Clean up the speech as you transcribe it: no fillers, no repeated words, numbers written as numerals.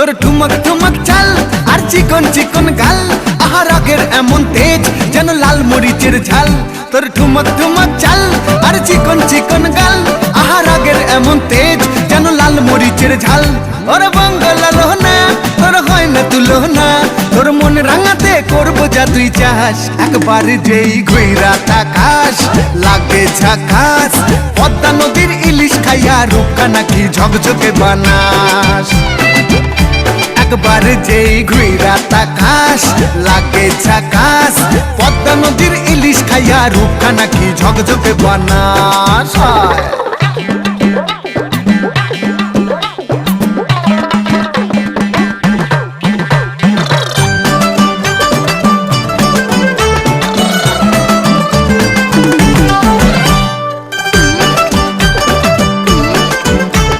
তোর ঠুমক ঠুমক চাল আর চিকন চিকন গাল, আহা রাগের এমন তেজ যেন লাল মরিচের ঝাল। তোর ঠুমক ঠুমক চাল আর চিকন চিকন গাল, আহা রাগের এমন তেজ যেন লাল মরিচের ঝাল। ওরে বাঙ্গালা লোহনা তোর হয় না তুলনা, তোর মন রাঙাতে করবো যা তুই চাস। একবার যেই ঘুইরা তাকাস লাগে ঝাকাস, পদ্মা নদীর ইলিশ খাইয়া রূপকা নাকি ঝকঝকে বানাস। একবার যেই ঘুইরা তাকাস লাগে ঝাকাস, পদ্মা নদীর ইলিশ খাইয়া রূপকা নাকি ঝকঝকে বানাস।